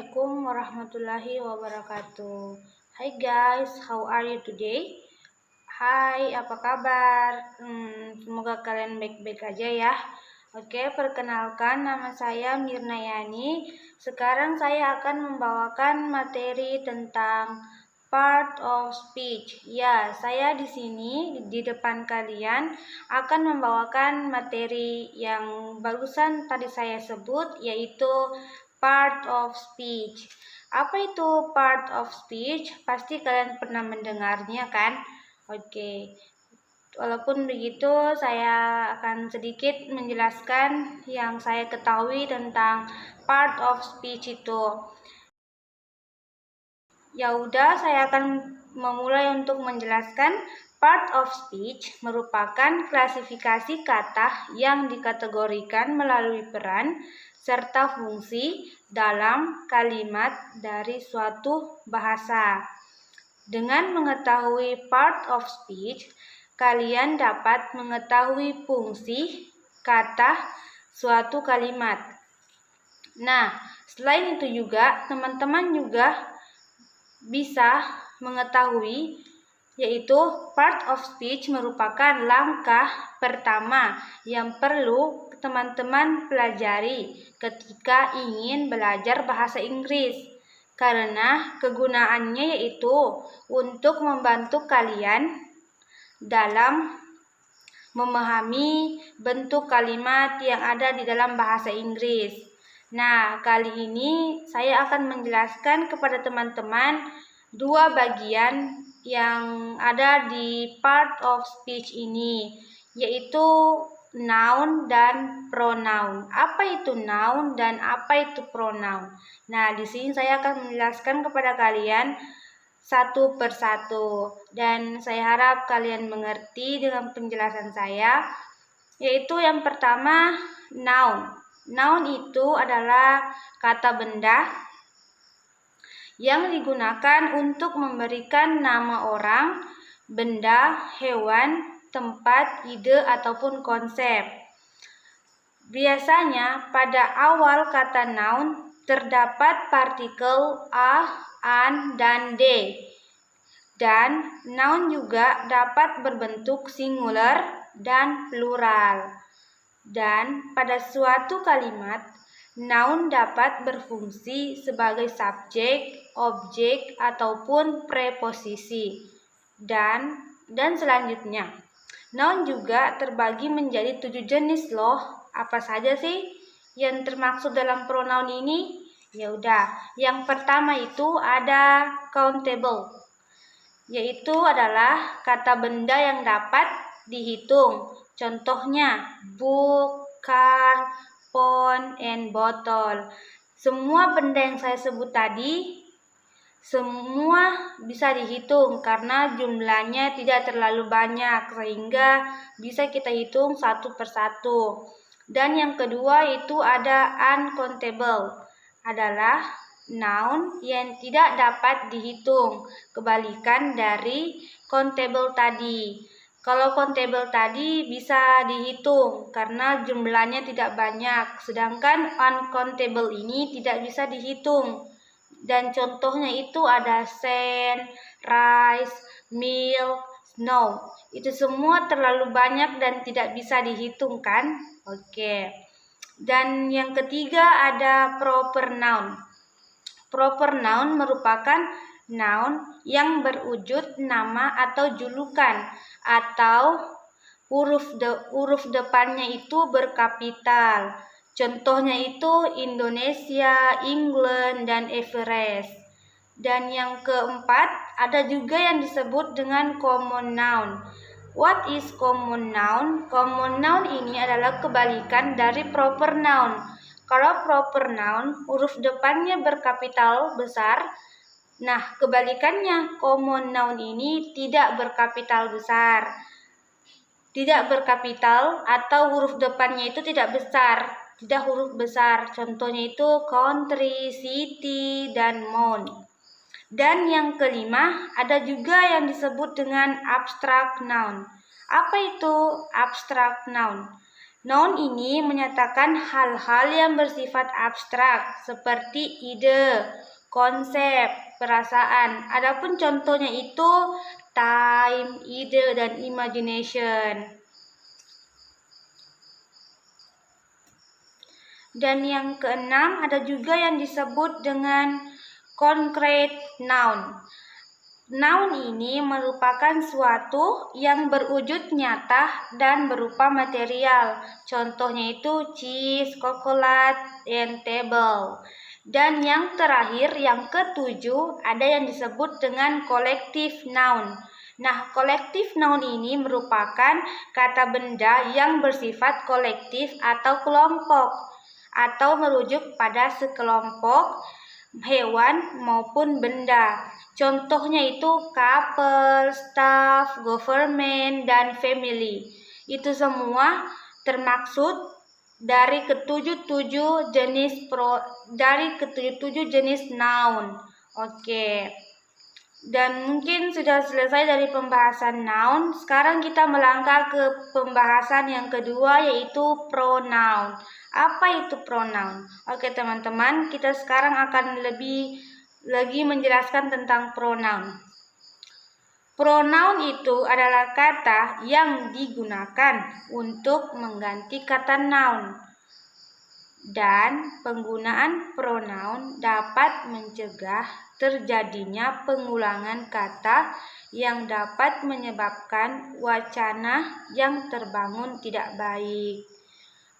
Assalamualaikum warahmatullahi wabarakatuh. Hai guys, how are you today? Hai, apa kabar? Semoga kalian baik-baik aja ya. Oke, perkenalkan nama saya Mirna Yani. Sekarang saya akan membawakan materi tentang part of speech. Ya, saya di sini di depan kalian akan membawakan materi yang barusan tadi saya sebut, yaitu part of speech. Apa itu part of speech? Pasti kalian pernah mendengarnya kan? Oke. Walaupun begitu, saya akan sedikit menjelaskan yang saya ketahui tentang part of speech itu. Ya udah, saya akan memulai untuk menjelaskan. Part of speech merupakan klasifikasi kata yang dikategorikan melalui peran serta fungsi dalam kalimat dari suatu bahasa. Dengan mengetahui part of speech, kalian dapat mengetahui fungsi kata suatu kalimat. Nah, selain itu juga teman-teman juga bisa mengetahui, yaitu part of speech merupakan langkah pertama yang perlu teman-teman pelajari ketika ingin belajar bahasa Inggris, karena kegunaannya yaitu untuk membantu kalian dalam memahami bentuk kalimat yang ada di dalam bahasa Inggris. Nah, kali ini saya akan menjelaskan kepada teman-teman dua bagian yang ada di part of speech ini, yaitu noun dan pronoun. Apa itu noun dan apa itu pronoun? Nah, di sini saya akan menjelaskan kepada kalian satu persatu, dan saya harap kalian mengerti dengan penjelasan saya. Yaitu yang pertama, noun. Noun itu adalah kata benda yang digunakan untuk memberikan nama orang, benda, hewan, tempat, ide, ataupun konsep. Biasanya pada awal kata noun terdapat partikel a, an, dan d. Dan noun juga dapat berbentuk singular dan plural. Dan pada suatu kalimat, noun dapat berfungsi sebagai subjek, objek, ataupun preposisi. Dan selanjutnya, noun juga terbagi menjadi 7 jenis loh. Apa saja sih yang termaksud dalam pronoun ini? Ya udah, yang pertama itu ada countable, yaitu adalah kata benda yang dapat dihitung. Contohnya book, car, phone, and bottle. Semua benda yang saya sebut tadi semua bisa dihitung karena jumlahnya tidak terlalu banyak, sehingga bisa kita hitung satu persatu. Dan yang kedua itu ada uncountable, adalah noun yang tidak dapat dihitung, kebalikan dari countable tadi. Kalau countable tadi bisa dihitung karena jumlahnya tidak banyak, sedangkan uncountable ini tidak bisa dihitung. Dan contohnya itu ada sand, rice, milk, snow. Itu semua terlalu banyak dan tidak bisa dihitung kan? Oke. Dan yang ketiga ada proper noun. Proper noun merupakan noun yang berwujud nama atau julukan, atau huruf depannya itu berkapital. Contohnya itu Indonesia, England, dan Everest. Dan yang keempat, ada juga yang disebut dengan common noun. What is common noun? Common noun ini adalah kebalikan dari proper noun. Kalau proper noun, huruf depannya berkapital besar. Nah, kebalikannya, common noun ini tidak berkapital besar. Tidak berkapital atau huruf depannya itu tidak besar, tidak huruf besar. Contohnya itu country, city, dan mount. Dan yang kelima, ada juga yang disebut dengan abstract noun. Apa itu abstract noun? Noun ini menyatakan hal-hal yang bersifat abstrak seperti ide, konsep, perasaan. Adapun contohnya itu time, ide, dan imagination. Dan yang keenam ada juga yang disebut dengan concrete noun. Noun ini merupakan suatu yang berwujud nyata dan berupa material. Contohnya itu cheese, coklat, and table. Dan yang terakhir, yang ketujuh, ada yang disebut dengan collective noun. Nah, collective noun ini merupakan kata benda yang bersifat kolektif atau kelompok, atau merujuk pada sekelompok hewan maupun benda. Contohnya itu couple, staff, government, dan family. Itu semua termaksud dari ketujuh jenis noun. Oke. Dan mungkin sudah selesai dari pembahasan noun. Sekarang kita melangkah ke pembahasan yang kedua, yaitu pronoun. Apa itu pronoun? Oke teman-teman, kita sekarang akan lebih lagi menjelaskan tentang pronoun. Pronoun itu adalah kata yang digunakan untuk mengganti kata noun. Dan penggunaan pronoun dapat mencegah terjadinya pengulangan kata yang dapat menyebabkan wacana yang terbangun tidak baik.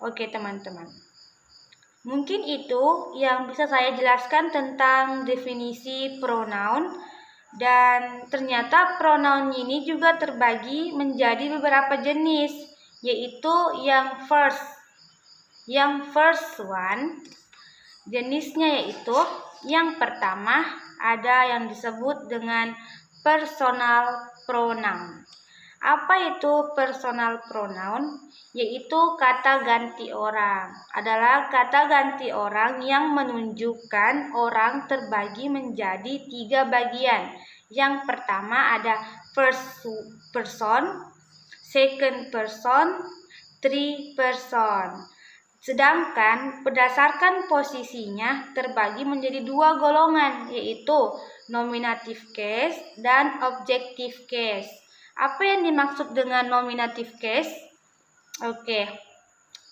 Oke teman-teman, mungkin itu yang bisa saya jelaskan tentang definisi pronoun. Dan ternyata pronoun ini juga terbagi menjadi beberapa jenis, yaitu yang first one, jenisnya yaitu yang pertama ada yang disebut dengan personal pronoun. Apa itu personal pronoun? Yaitu kata ganti orang. Adalah kata ganti orang yang menunjukkan orang terbagi menjadi 3 bagian. Yang pertama ada first person, second person, third person. Sedangkan berdasarkan posisinya terbagi menjadi 2 golongan, yaitu nominative case dan objective case. Apa yang dimaksud dengan nominative case? Oke.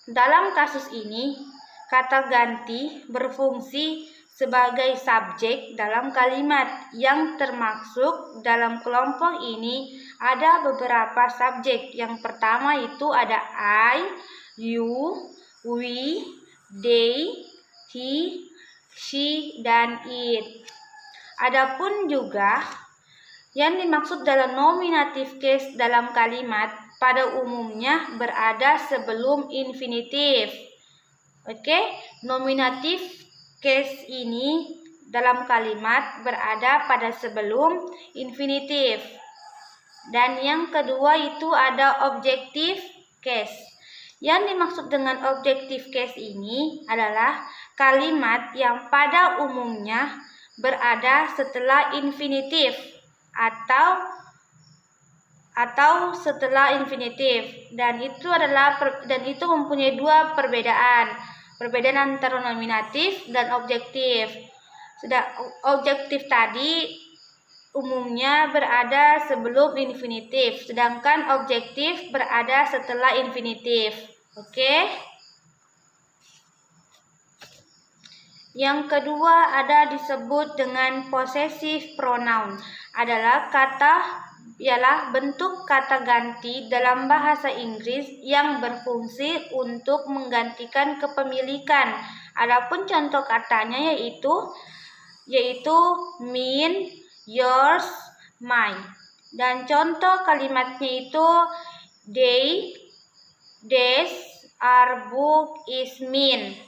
Dalam kasus ini, kata ganti berfungsi sebagai subjek dalam kalimat. Yang termasuk dalam kelompok ini ada beberapa subjek. Yang pertama itu ada I, you, we, they, he, she, dan it. Adapun juga yang dimaksud dalam nominative case dalam kalimat pada umumnya berada sebelum infinitif. Oke, nominative case ini dalam kalimat berada pada sebelum infinitif. Dan yang kedua itu ada objective case. Yang dimaksud dengan objective case ini adalah kalimat yang pada umumnya berada setelah infinitif atau setelah infinitif, dan itu mempunyai 2 perbedaan antara nominatif dan objektif. Objektif tadi umumnya berada sebelum infinitif, sedangkan objektif berada setelah infinitif. Oke. Yang kedua ada disebut dengan possessive pronoun. Ialah bentuk kata ganti dalam bahasa Inggris yang berfungsi untuk menggantikan kepemilikan. Adapun contoh katanya yaitu mine, yours, mine. Dan contoh kalimatnya itu they, theirs, our book, is, mine.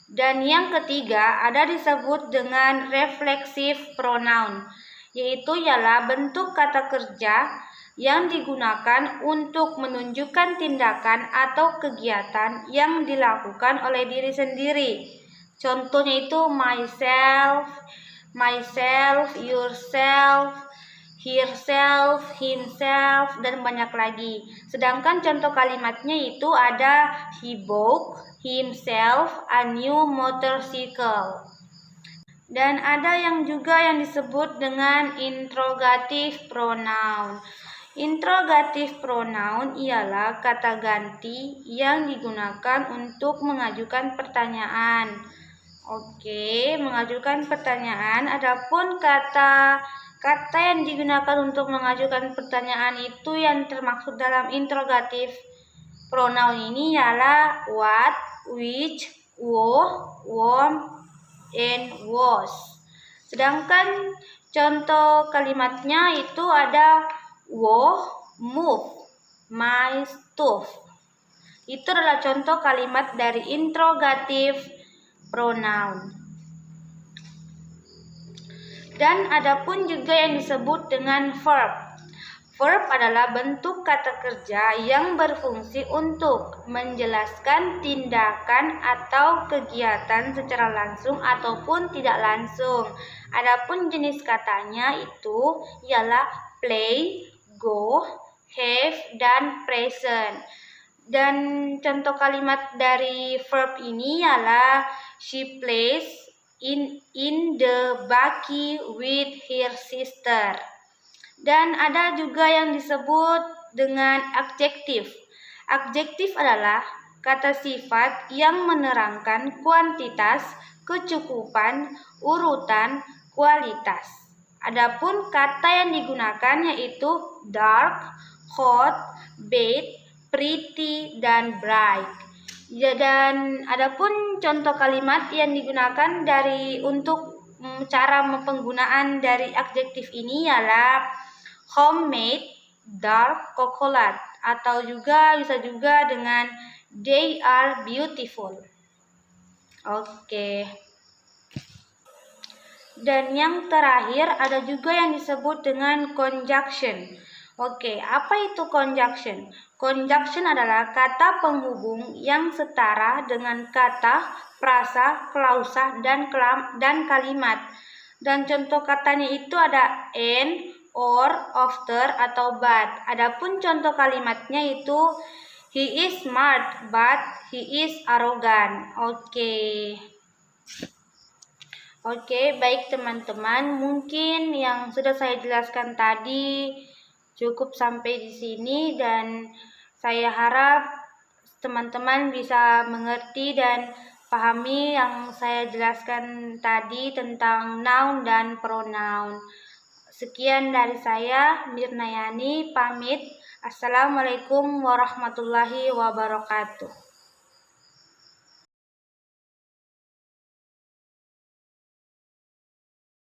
Dan yang ketiga ada disebut dengan reflexive pronoun, yaitu ialah bentuk kata kerja yang digunakan untuk menunjukkan tindakan atau kegiatan yang dilakukan oleh diri sendiri. Contohnya itu myself, yourself, herself, himself, dan banyak lagi. Sedangkan contoh kalimatnya itu ada he bought himself a new motorcycle. Dan ada yang juga yang disebut dengan interrogative pronoun. Interrogative pronoun ialah kata ganti yang digunakan untuk mengajukan pertanyaan. Oke, mengajukan pertanyaan. Adapun kata yang digunakan untuk mengajukan pertanyaan itu yang termaksud dalam interrogative pronoun ini ialah what, which, whom, and was. Sedangkan contoh kalimatnya itu ada move, my stuff. Itu adalah contoh kalimat dari interrogative pronoun. Dan adapun juga yang disebut dengan verb. Verb adalah bentuk kata kerja yang berfungsi untuk menjelaskan tindakan atau kegiatan secara langsung ataupun tidak langsung. Adapun jenis katanya itu ialah play, go, have, dan present. Dan contoh kalimat dari verb ini ialah she plays in the buggy with her sister. Dan ada juga yang disebut dengan adjektif. Adjektif adalah kata sifat yang menerangkan kuantitas, kecukupan, urutan, kualitas. Adapun kata yang digunakan yaitu dark, hot, bad, pretty, dan bright. Dan adapun contoh kalimat yang digunakan untuk cara penggunaan dari adjektif ini ialah homemade, dark chocolate, atau bisa juga dengan they are beautiful. Oke. Dan yang terakhir ada juga yang disebut dengan conjunction. Oke, apa itu conjunction? Conjunction adalah kata penghubung yang setara dengan kata, frasa, klausa, dan kalimat. Dan contoh katanya itu ada and, or, after, atau but. Adapun contoh kalimatnya itu he is smart but he is arrogant. Oke, baik teman-teman, mungkin yang sudah saya jelaskan tadi cukup sampai di sini dan saya harap teman-teman bisa mengerti dan pahami yang saya jelaskan tadi tentang noun dan pronoun. Sekian dari saya, Mirnayani, pamit. Assalamualaikum warahmatullahi wabarakatuh.